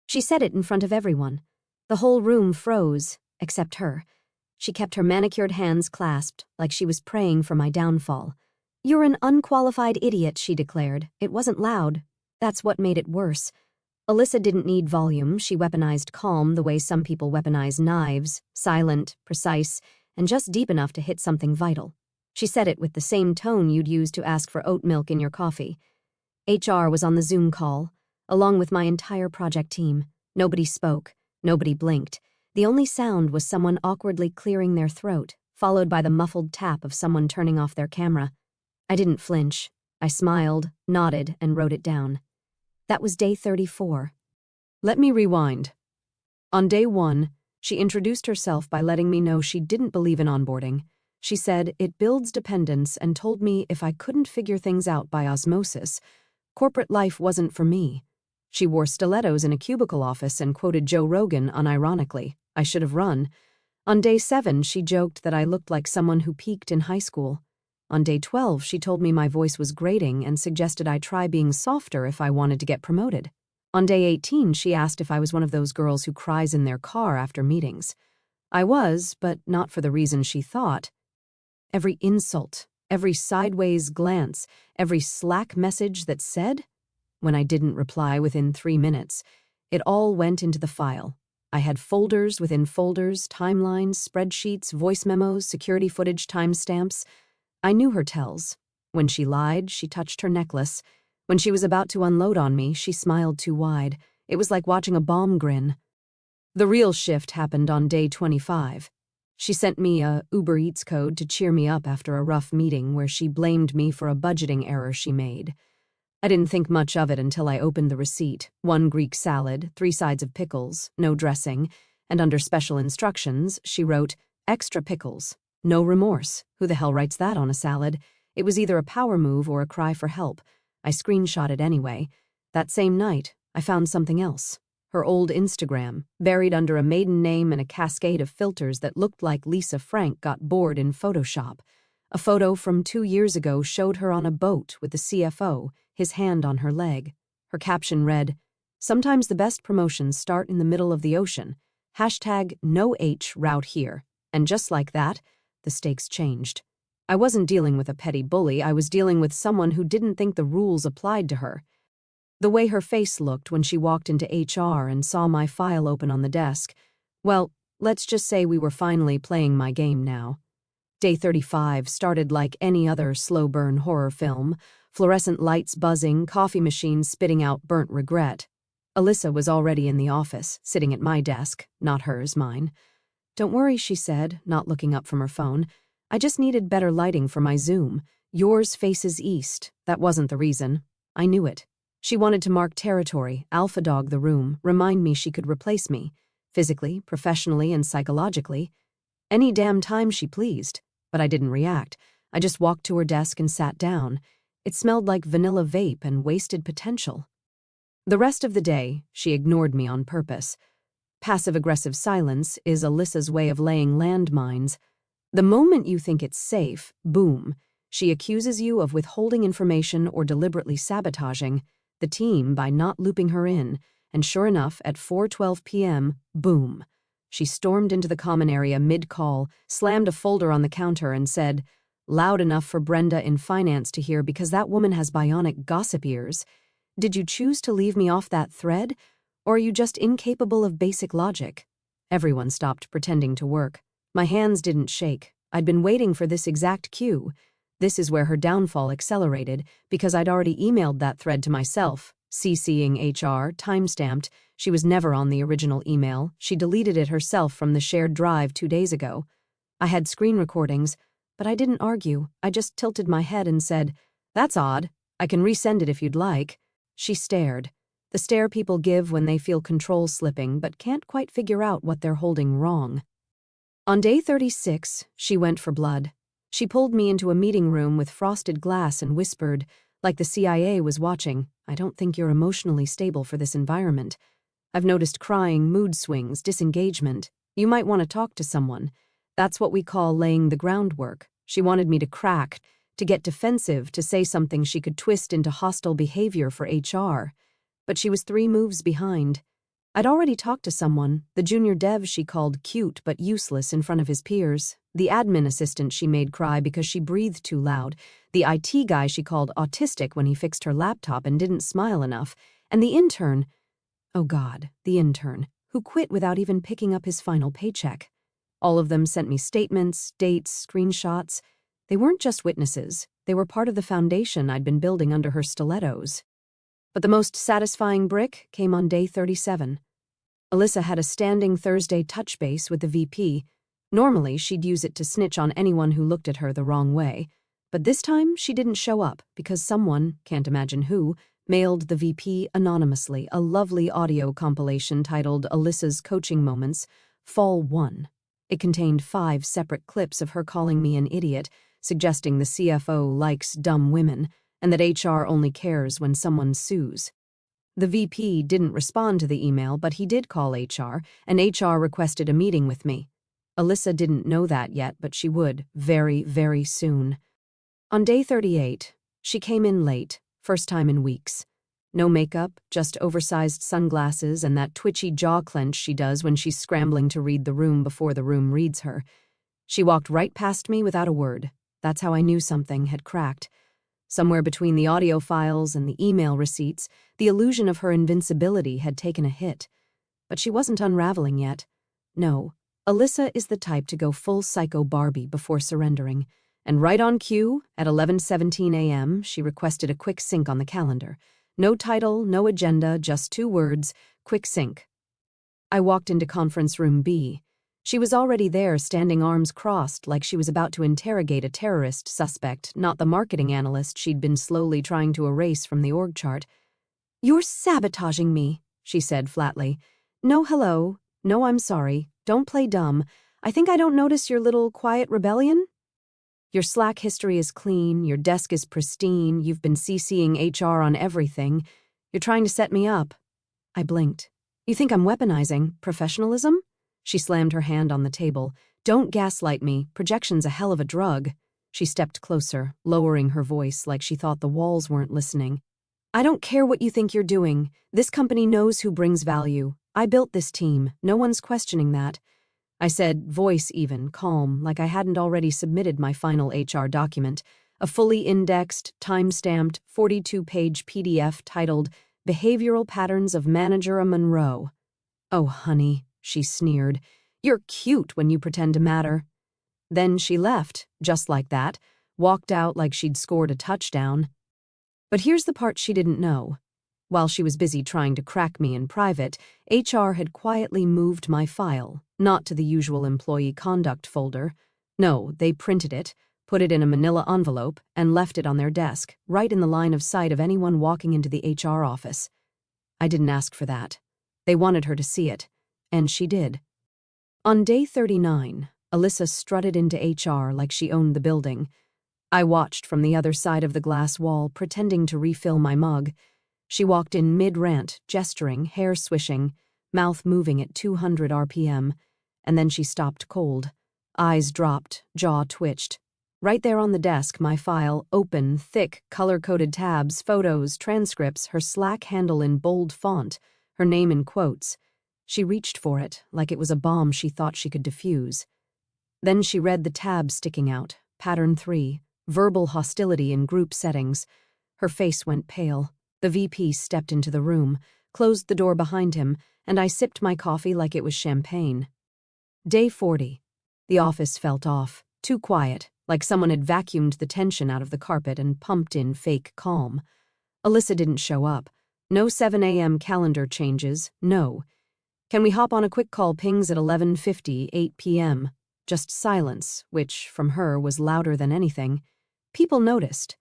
She said it in front of everyone. The whole room froze, except her. She kept her manicured hands clasped, like she was praying for my downfall. "You're an unqualified idiot," she declared. It wasn't loud. That's what made it worse. Alyssa didn't need volume. She weaponized calm the way some people weaponize knives, silent, precise, and just deep enough to hit something vital. She said it with the same tone you'd use to ask for oat milk in your coffee. HR was on the Zoom call, along with my entire project team. Nobody spoke. Nobody blinked. The only sound was someone awkwardly clearing their throat, followed by the muffled tap of someone turning off their camera. I didn't flinch. I smiled, nodded, and wrote it down. That was day 34. Let me rewind. On day 1, she introduced herself by letting me know she didn't believe in onboarding. She said it builds dependence and told me if I couldn't figure things out by osmosis, corporate life wasn't for me. She wore stilettos in a cubicle office and quoted Joe Rogan unironically. I should have run. On day 7, she joked that I looked like someone who peaked in high school. On day 12, she told me my voice was grating and suggested I try being softer if I wanted to get promoted. On day 18, she asked if I was one of those girls who cries in their car after meetings. I was, but not for the reason she thought. Every insult, every sideways glance, every Slack message that said, when I didn't reply within 3 minutes, it all went into the file. I had folders within folders, timelines, spreadsheets, voice memos, security footage, timestamps. I knew her tells. When she lied, she touched her necklace. When she was about to unload on me, she smiled too wide. It was like watching a bomb grin. The real shift happened on day 25. She sent me a Uber Eats code to cheer me up after a rough meeting where she blamed me for a budgeting error she made. I didn't think much of it until I opened the receipt. 1 Greek salad, 3 sides of pickles, no dressing, and under special instructions, she wrote, "Extra pickles. No remorse. Who the hell writes that on a salad?" It was either a power move or a cry for help. I screenshot it anyway. That same night, I found something else. Her old Instagram, buried under a maiden name and a cascade of filters that looked like Lisa Frank got bored in Photoshop. A photo from 2 years ago showed her on a boat with the CFO, his hand on her leg. Her caption read, "Sometimes the best promotions start in the middle of the ocean. #NoH route here." And just like that, the stakes changed. I wasn't dealing with a petty bully, I was dealing with someone who didn't think the rules applied to her. The way her face looked when she walked into HR and saw my file open on the desk, well, let's just say we were finally playing my game now. Day 35 started like any other slow-burn horror film, fluorescent lights buzzing, coffee machines spitting out burnt regret. Alyssa was already in the office, sitting at my desk, not hers, mine. "Don't worry," she said, not looking up from her phone. "I just needed better lighting for my Zoom. Yours faces east. That wasn't the reason. I knew it. She wanted to mark territory, alpha dog the room, remind me she could replace me. Physically, professionally, and psychologically. Any damn time she pleased. But I didn't react. I just walked to her desk and sat down. It smelled like vanilla vape and wasted potential. The rest of the day, she ignored me on purpose. Passive-aggressive silence is Alyssa's way of laying landmines. The moment you think it's safe, boom, she accuses you of withholding information or deliberately sabotaging the team by not looping her in, and sure enough, at 4:12 p.m., boom. She stormed into the common area mid-call, slammed a folder on the counter, and said, loud enough for Brenda in finance to hear because that woman has bionic gossip ears, "Did you choose to leave me off that thread, or are you just incapable of basic logic?" Everyone stopped pretending to work. My hands didn't shake. I'd been waiting for this exact cue. This is where her downfall accelerated, because I'd already emailed that thread to myself, CCing HR, timestamped. She was never on the original email. She deleted it herself from the shared drive 2 days ago. I had screen recordings, but I didn't argue. I just tilted my head and said, "That's odd. I can resend it if you'd like." She stared. The stare people give when they feel control slipping but can't quite figure out what they're holding wrong. On day 36, she went for blood. She pulled me into a meeting room with frosted glass and whispered, like the CIA was watching, "I don't think you're emotionally stable for this environment. I've noticed crying, mood swings, disengagement. You might want to talk to someone." That's what we call laying the groundwork. She wanted me to crack, to get defensive, to say something she could twist into hostile behavior for HR. But she was 3 moves behind. I'd already talked to someone, the junior dev she called cute but useless in front of his peers, the admin assistant she made cry because she breathed too loud, the IT guy she called autistic when he fixed her laptop and didn't smile enough, and the intern, oh God, the intern, who quit without even picking up his final paycheck. All of them sent me statements, dates, screenshots. They weren't just witnesses, they were part of the foundation I'd been building under her stilettos. But the most satisfying brick came on day 37. Alyssa had a standing Thursday touch base with the VP. Normally, she'd use it to snitch on anyone who looked at her the wrong way. But this time, she didn't show up because someone, can't imagine who, mailed the VP anonymously a lovely audio compilation titled Alyssa's Coaching Moments, Fall 1. It contained 5 separate clips of her calling me an idiot, suggesting the CFO likes dumb women, and that HR only cares when someone sues. The VP didn't respond to the email, but he did call HR, and HR requested a meeting with me. Alyssa didn't know that yet, but she would, very, very soon. On day 38, she came in late, first time in weeks. No makeup, just oversized sunglasses and that twitchy jaw clench she does when she's scrambling to read the room before the room reads her. She walked right past me without a word. That's how I knew something had cracked. Somewhere between the audio files and the email receipts, the illusion of her invincibility had taken a hit. But she wasn't unraveling yet. No, Alyssa is the type to go full psycho Barbie before surrendering. And right on cue, at 11:17 a.m., she requested a quick sync on the calendar. No title, no agenda, just 2 words, quick sync. I walked into conference room B. She was already there, standing arms crossed, like she was about to interrogate a terrorist suspect, not the marketing analyst she'd been slowly trying to erase from the org chart. "You're sabotaging me," she said flatly. "No hello, no I'm sorry, don't play dumb. I think I don't notice your little quiet rebellion? Your Slack history is clean, your desk is pristine, you've been CCing HR on everything. You're trying to set me up." I blinked. "You think I'm weaponizing professionalism?" She slammed her hand on the table. "Don't gaslight me. Projection's a hell of a drug." She stepped closer, lowering her voice like she thought the walls weren't listening. "I don't care what you think you're doing. This company knows who brings value. I built this team. No one's questioning that." I said, voice even, calm, like I hadn't already submitted my final HR document, a fully indexed, time-stamped, 42-page PDF titled Behavioral Patterns of Manager Monroe. "Oh, honey," she sneered, "you're cute when you pretend to matter." Then she left, just like that, walked out like she'd scored a touchdown. But here's the part she didn't know. While she was busy trying to crack me in private, HR had quietly moved my file, not to the usual employee conduct folder. No, they printed it, put it in a manila envelope, and left it on their desk, right in the line of sight of anyone walking into the HR office. I didn't ask for that. They wanted her to see it, and she did. On day 39, Alyssa strutted into HR like she owned the building. I watched from the other side of the glass wall, pretending to refill my mug. She walked in mid-rant, gesturing, hair swishing, mouth moving at 200 RPM, and then she stopped cold. Eyes dropped, jaw twitched. Right there on the desk, my file, open, thick, color-coded tabs, photos, transcripts, her Slack handle in bold font, her name in quotes. She reached for it, like it was a bomb she thought she could defuse. Then she read the tab sticking out, pattern 3, verbal hostility in group settings. Her face went pale. The VP stepped into the room, closed the door behind him, and I sipped my coffee like it was champagne. Day 40. The office felt off, too quiet, like someone had vacuumed the tension out of the carpet and pumped in fake calm. Alyssa didn't show up. No 7 a.m. calendar changes, no. "Can we hop on a quick call pings at 11:50, 8 p.m. Just silence, which, from her, was louder than anything. People noticed.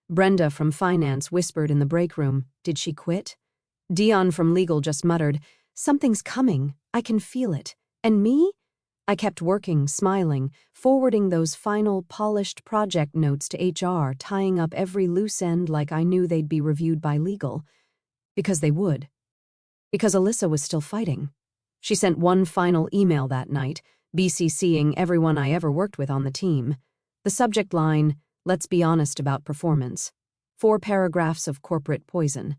Brenda from finance whispered in the break room, "Did she quit?" Dion from legal just muttered, "Something's coming. I can feel it. And me?" I kept working, smiling, forwarding those final, polished project notes to HR, tying up every loose end like I knew they'd be reviewed by legal. Because they would. Because Alyssa was still fighting. She sent one final email that night, BCCing everyone I ever worked with on the team. The subject line, "Let's be honest about performance." 4 paragraphs of corporate poison.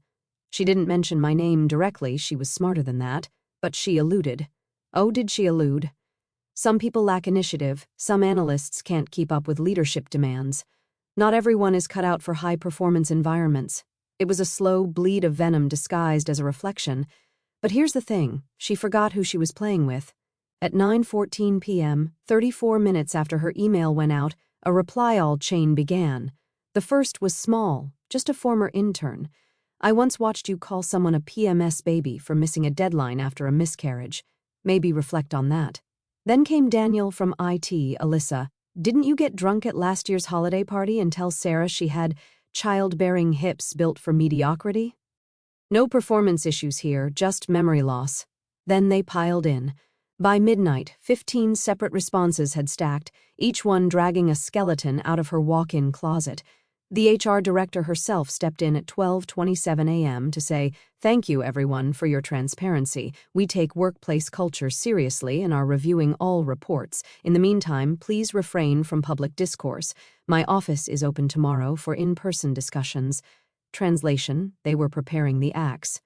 She didn't mention my name directly, she was smarter than that. But she eluded. Oh, did she elude? Some people lack initiative, some analysts can't keep up with leadership demands. Not everyone is cut out for high-performance environments. It was a slow bleed of venom disguised as a reflection. But here's the thing, she forgot who she was playing with. At 9:14 p.m., 34 minutes after her email went out, a reply-all chain began. The first was small, just a former intern. I once watched you call someone a PMS baby for missing a deadline after a miscarriage. Maybe reflect on that. Then came Daniel from IT, Alyssa. Didn't you get drunk at last year's holiday party and tell Sarah she had childbearing hips built for mediocrity? No performance issues here, just memory loss. Then they piled in. By midnight, 15 separate responses had stacked, each one dragging a skeleton out of her walk-in closet. The HR director herself stepped in at 12:27 a.m. to say, "Thank you, everyone, for your transparency. We take workplace culture seriously and are reviewing all reports. In the meantime, please refrain from public discourse. My office is open tomorrow for in-person discussions." Translation, they were preparing the axe.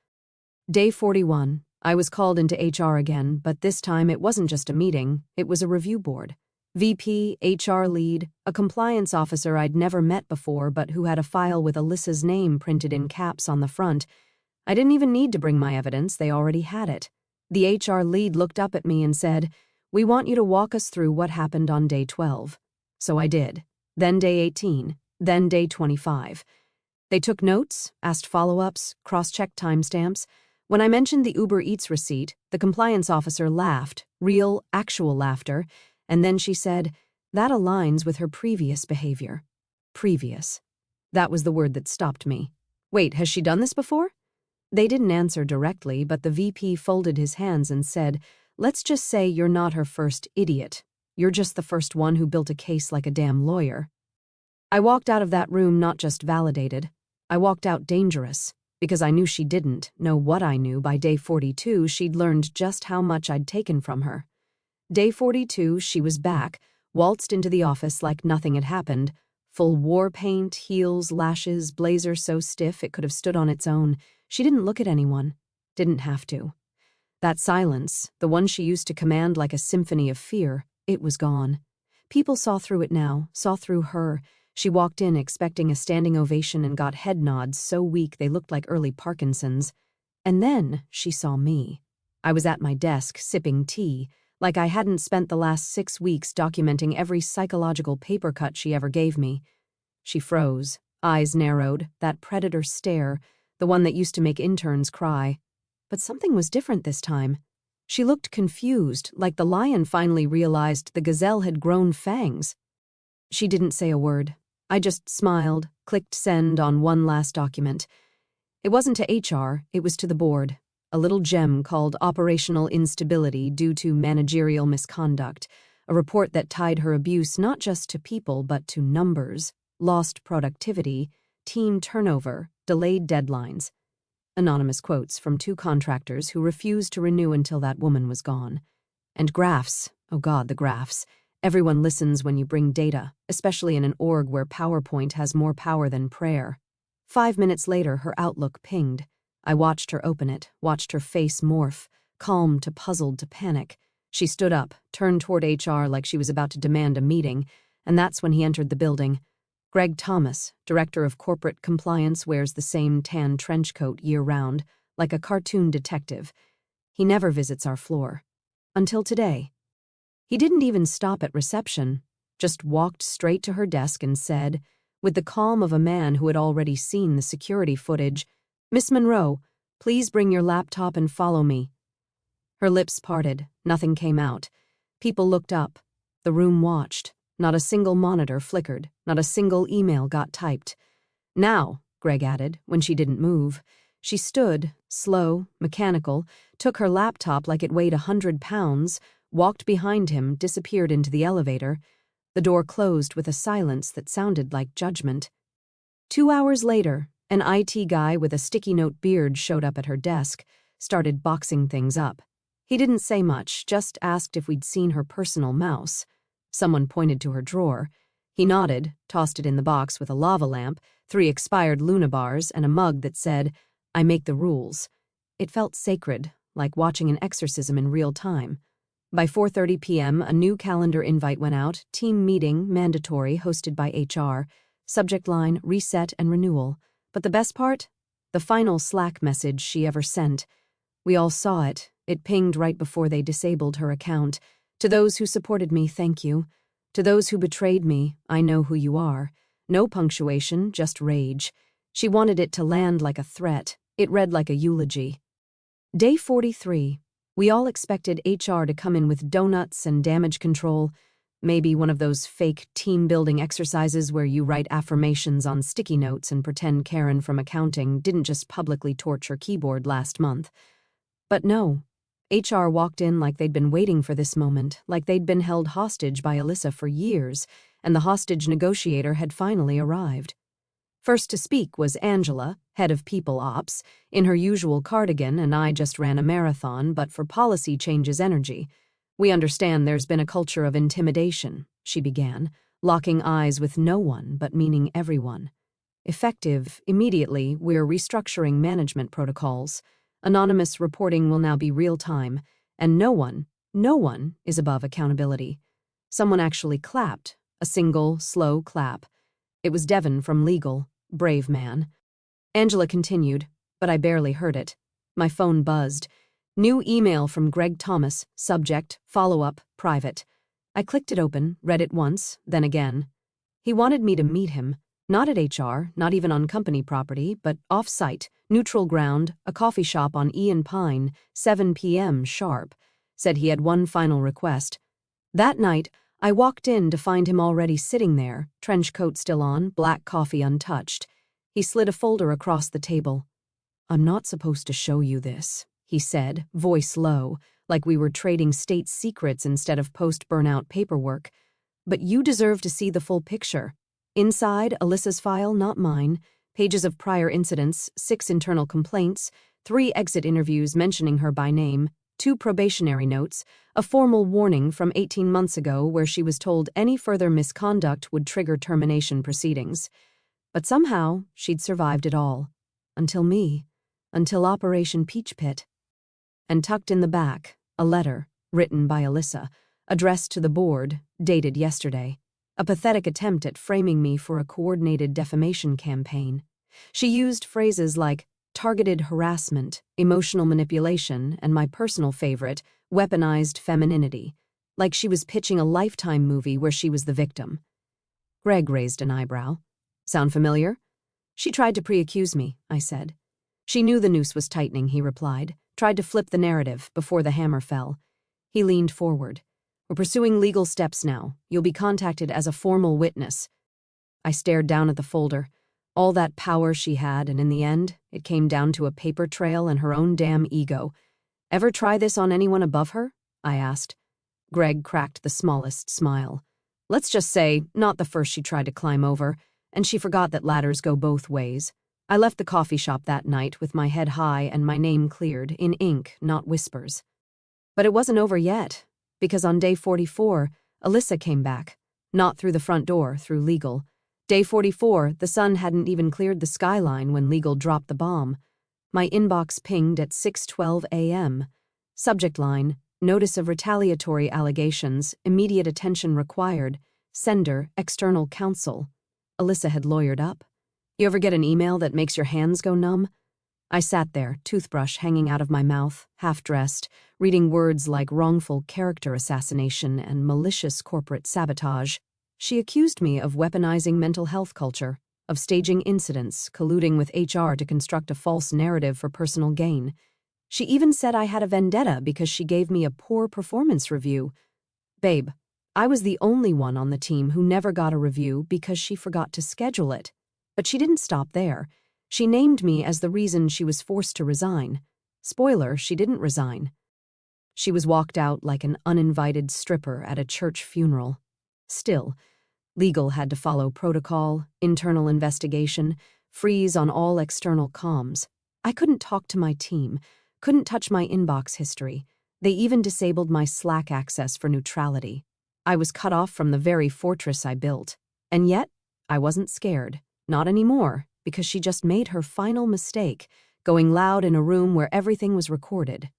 Day 41. I was called into HR again, but this time it wasn't just a meeting, it was a review board. VP, HR lead, a compliance officer I'd never met before but who had a file with Alyssa's name printed in caps on the front. I didn't even need to bring my evidence, they already had it. The HR lead looked up at me and said, "We want you to walk us through what happened on day 12. So I did. Then day 18. Then day 25. They took notes, asked follow-ups, cross-checked timestamps. When I mentioned the Uber Eats receipt, the compliance officer laughed, real, actual laughter, and then she said, "That aligns with her previous behavior." Previous. That was the word that stopped me. Wait, has she done this before? They didn't answer directly, but the VP folded his hands and said, "Let's just say you're not her first idiot. You're just the first one who built a case like a damn lawyer." I walked out of that room not just validated. I walked out dangerous, because I knew she didn't know what I knew. By day 42, she'd learned just how much I'd taken from her. Day 42, she was back, waltzed into the office like nothing had happened, full war paint, heels, lashes, blazer so stiff it could have stood on its own. She didn't look at anyone. Didn't have to. That silence, the one she used to command like a symphony of fear, it was gone. People saw through it now, saw through her. She walked in expecting a standing ovation and got head nods so weak they looked like early Parkinson's. And then she saw me. I was at my desk, sipping tea, like I hadn't spent the last 6 weeks documenting every psychological paper cut she ever gave me. She froze, eyes narrowed, that predator stare, the one that used to make interns cry. But something was different this time. She looked confused, like the lion finally realized the gazelle had grown fangs. She didn't say a word. I just smiled, clicked send on one last document. It wasn't to HR, it was to the board. A little gem called Operational Instability Due to Managerial Misconduct, a report that tied her abuse not just to people but to numbers, lost productivity, team turnover, delayed deadlines. Anonymous quotes from 2 contractors who refused to renew until that woman was gone. And graphs, oh God, the graphs. Everyone listens when you bring data, especially in an org where PowerPoint has more power than prayer. 5 minutes later, her Outlook pinged. I watched her open it, watched her face morph, calm to puzzled to panic. She stood up, turned toward HR like she was about to demand a meeting, and that's when he entered the building. Greg Thomas, Director of Corporate Compliance, wears the same tan trench coat year-round, like a cartoon detective. He never visits our floor. Until today. He didn't even stop at reception, just walked straight to her desk and said, with the calm of a man who had already seen the security footage, "Miss Monroe, please bring your laptop and follow me." Her lips parted, nothing came out. People looked up. The room watched. Not a single monitor flickered, not a single email got typed. "Now," Greg added, when she didn't move. She stood, slow, mechanical, took her laptop like it weighed 100 pounds, walked behind him, disappeared into the elevator. The door closed with a silence that sounded like judgment. 2 hours later, an IT guy with a sticky note beard showed up at her desk, started boxing things up. He didn't say much, just asked if we'd seen her personal mouse. Someone pointed to her drawer. He nodded, tossed it in the box with a lava lamp, 3 expired Luna bars, and a mug that said, "I make the rules." It felt sacred, like watching an exorcism in real time. By 4:30 p.m., a new calendar invite went out, team meeting, mandatory, hosted by HR, subject line, reset and renewal. But the best part? The final Slack message she ever sent. We all saw it. It pinged right before they disabled her account. To those who supported me, thank you. To those who betrayed me, I know who you are. No punctuation, just rage. She wanted it to land like a threat. It read like a eulogy. Day 43. We all expected HR to come in with donuts and damage control, maybe one of those fake team-building exercises where you write affirmations on sticky notes and pretend Karen from accounting didn't just publicly torch her keyboard last month. But no. HR walked in like they'd been waiting for this moment, like they'd been held hostage by Alyssa for years, and the hostage negotiator had finally arrived. First to speak was Angela, head of People Ops, in her usual cardigan, and I just ran a marathon, but for policy changes energy. We understand there's been a culture of intimidation, she began, locking eyes with no one but meaning everyone. Effective, immediately, we're restructuring management protocols. Anonymous reporting will now be real-time, and no one is above accountability. Someone actually clapped, a single, slow clap. It was Devon from Legal. Brave man. Angela continued, but I barely heard it. My phone buzzed. New email from Greg Thomas, subject, follow-up, private. I clicked it open, read it once, then again. He wanted me to meet him, not at HR, not even on company property, but off-site, neutral ground, a coffee shop on Ian Pine, 7 p.m. sharp. Said he had one final request. That night, I walked in to find him already sitting there, trench coat still on, black coffee untouched. He slid a folder across the table. "I'm not supposed to show you this," he said, voice low, like we were trading state secrets instead of post-burnout paperwork. "But you deserve to see the full picture. Inside, Alyssa's file, not mine, pages of prior incidents, 6 internal complaints, 3 exit interviews mentioning her by name, 2 probationary notes, a formal warning from 18 months ago where she was told any further misconduct would trigger termination proceedings. But somehow, she'd survived it all. Until me. Until Operation Peach Pit. And tucked in the back, a letter, written by Alyssa, addressed to the board, dated yesterday. A pathetic attempt at framing me for a coordinated defamation campaign. She used phrases like targeted harassment, emotional manipulation, and my personal favorite, weaponized femininity, like she was pitching a Lifetime movie where she was the victim. Greg raised an eyebrow. Sound familiar? She tried to pre-accuse me, I said. She knew the noose was tightening, he replied, tried to flip the narrative before the hammer fell. He leaned forward. We're pursuing legal steps now. You'll be contacted as a formal witness. I stared down at the folder. All that power she had, and in the end, it came down to a paper trail and her own damn ego. Ever try this on anyone above her? I asked. Greg cracked the smallest smile. Let's just say, not the first she tried to climb over, and she forgot that ladders go both ways. I left the coffee shop that night with my head high and my name cleared, in ink, not whispers. But it wasn't over yet, because on day 44, Alyssa came back. Not through the front door, through legal. Day 44, the sun hadn't even cleared the skyline when legal dropped the bomb. My inbox pinged at 6:12 a.m. Subject line, notice of retaliatory allegations, immediate attention required. Sender, external counsel. Alyssa had lawyered up. You ever get an email that makes your hands go numb? I sat there, toothbrush hanging out of my mouth, half-dressed, reading words like wrongful character assassination and malicious corporate sabotage. She accused me of weaponizing mental health culture, of staging incidents, colluding with HR to construct a false narrative for personal gain. She even said I had a vendetta because she gave me a poor performance review. Babe, I was the only one on the team who never got a review because she forgot to schedule it. But she didn't stop there. She named me as the reason she was forced to resign. Spoiler, she didn't resign. She was walked out like an uninvited stripper at a church funeral. Still, legal had to follow protocol, internal investigation, freeze on all external comms. I couldn't talk to my team, couldn't touch my inbox history. They even disabled my Slack access for neutrality. I was cut off from the very fortress I built. And yet, I wasn't scared. Not anymore, because she just made her final mistake, going loud in a room where everything was recorded.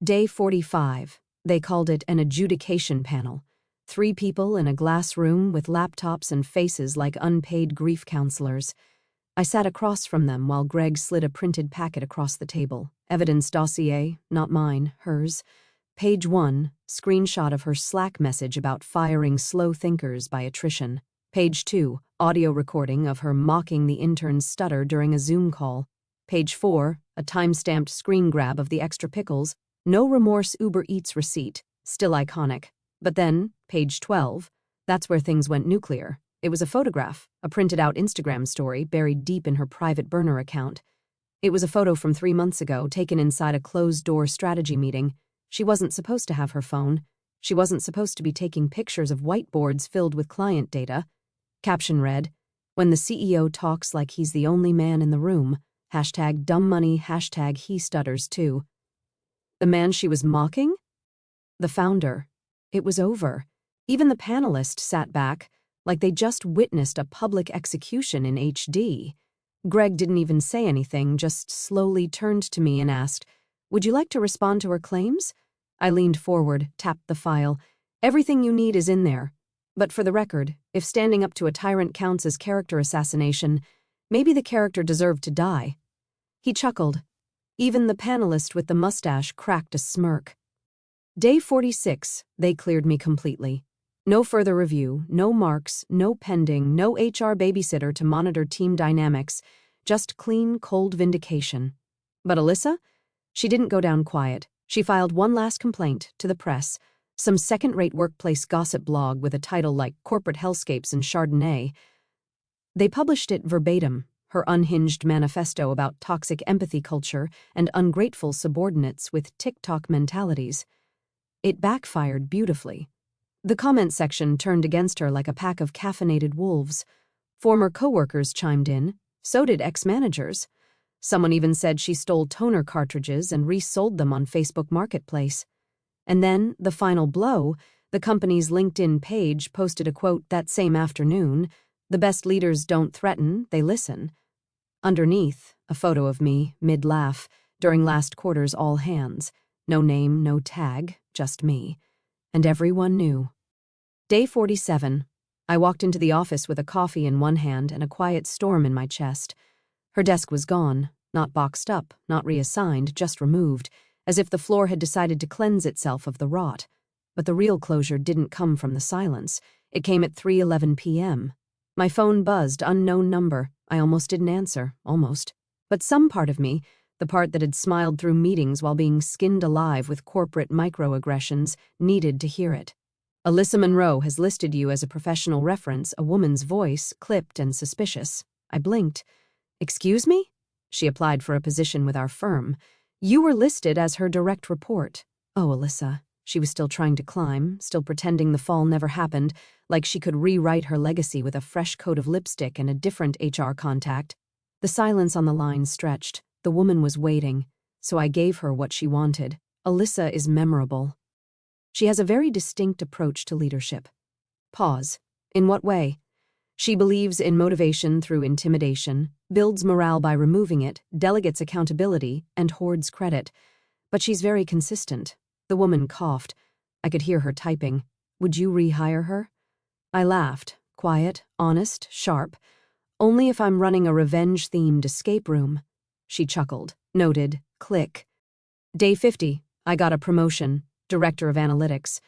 Day 45. They called it an adjudication panel. 3 people in a glass room with laptops and faces like unpaid grief counselors. I sat across from them while Greg slid a printed packet across the table. Evidence dossier, not mine, hers. Page 1, screenshot of her Slack message about firing slow thinkers by attrition. Page 2, audio recording of her mocking the intern's stutter during a Zoom call. Page 4, a time-stamped screen grab of the extra pickles. No remorse Uber Eats receipt, still iconic. But then, page 12, that's where things went nuclear. It was a photograph, a printed-out Instagram story buried deep in her private burner account. It was a photo from 3 months ago, taken inside a closed-door strategy meeting. She wasn't supposed to have her phone. She wasn't supposed to be taking pictures of whiteboards filled with client data. Caption read, "When the CEO talks like he's the only man in the room, hashtag dumb money, hashtag he stutters too." The man she was mocking? The founder. It was over. Even the panelists sat back, like they just witnessed a public execution in HD. Greg didn't even say anything, just slowly turned to me and asked, "Would you like to respond to her claims?" I leaned forward, tapped the file. "Everything you need is in there. But for the record, if standing up to a tyrant counts as character assassination, maybe the character deserved to die." He chuckled. Even the panelist with the mustache cracked a smirk. Day 46, they cleared me completely. No further review, no marks, no pending, no HR babysitter to monitor team dynamics, just clean, cold vindication. But Alyssa? She didn't go down quiet. She filed one last complaint to the press, some second-rate workplace gossip blog with a title like Corporate Hellscapes and Chardonnay. They published it verbatim, her unhinged manifesto about toxic empathy culture and ungrateful subordinates with TikTok mentalities. It backfired beautifully. The comment section turned against her like a pack of caffeinated wolves. Former coworkers chimed in, so did ex-managers. Someone even said she stole toner cartridges and resold them on Facebook Marketplace. And then, the final blow, the company's LinkedIn page posted a quote that same afternoon, "The best leaders don't threaten, they listen." Underneath, a photo of me, mid-laugh, during last quarter's all hands. No name, no tag, just me. And everyone knew. Day 47. I walked into the office with a coffee in one hand and a quiet storm in my chest. Her desk was gone, not boxed up, not reassigned, just removed, as if the floor had decided to cleanse itself of the rot. But the real closure didn't come from the silence. It came at 3:11 p.m. My phone buzzed, unknown number. I almost didn't answer, almost. But some part of me, the part that had smiled through meetings while being skinned alive with corporate microaggressions, needed to hear it. "Alyssa Monroe has listed you as a professional reference, a woman's voice, clipped and suspicious." I blinked. "Excuse me?" She applied for a position with our firm. "You were listed as her direct report." Oh, Alyssa. She was still trying to climb, still pretending the fall never happened, like she could rewrite her legacy with a fresh coat of lipstick and a different HR contact. The silence on the line stretched. The woman was waiting, so I gave her what she wanted. Alyssa is memorable. She has a very distinct approach to leadership. Pause. In what way? She believes in motivation through intimidation, builds morale by removing it, delegates accountability, and hoards credit. But she's very consistent. The woman coughed. I could hear her typing. "Would you rehire her?" I laughed. Quiet, honest, sharp. "Only if I'm running a revenge-themed escape room." She chuckled. Noted. Click. Day 50. I got a promotion. Director of Analytics.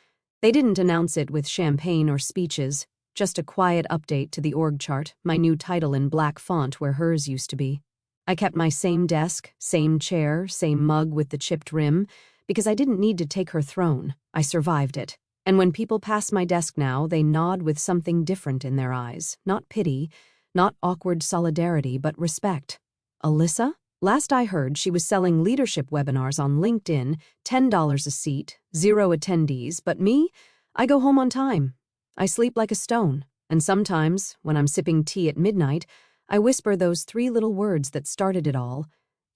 They didn't announce it with champagne or speeches. Just a quiet update to the org chart, my new title in black font where hers used to be. I kept my same desk, same chair, same mug with the chipped rim, because I didn't need to take her throne. I survived it. And when people pass my desk now, they nod with something different in their eyes. Not pity, not awkward solidarity, but respect. Alyssa? Last I heard, she was selling leadership webinars on LinkedIn, $10 a seat, 0 attendees, but me? I go home on time. I sleep like a stone, and sometimes, when I'm sipping tea at midnight, I whisper those 3 little words that started it all.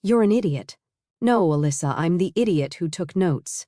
"You're an idiot." No, Alyssa, I'm the idiot who took notes.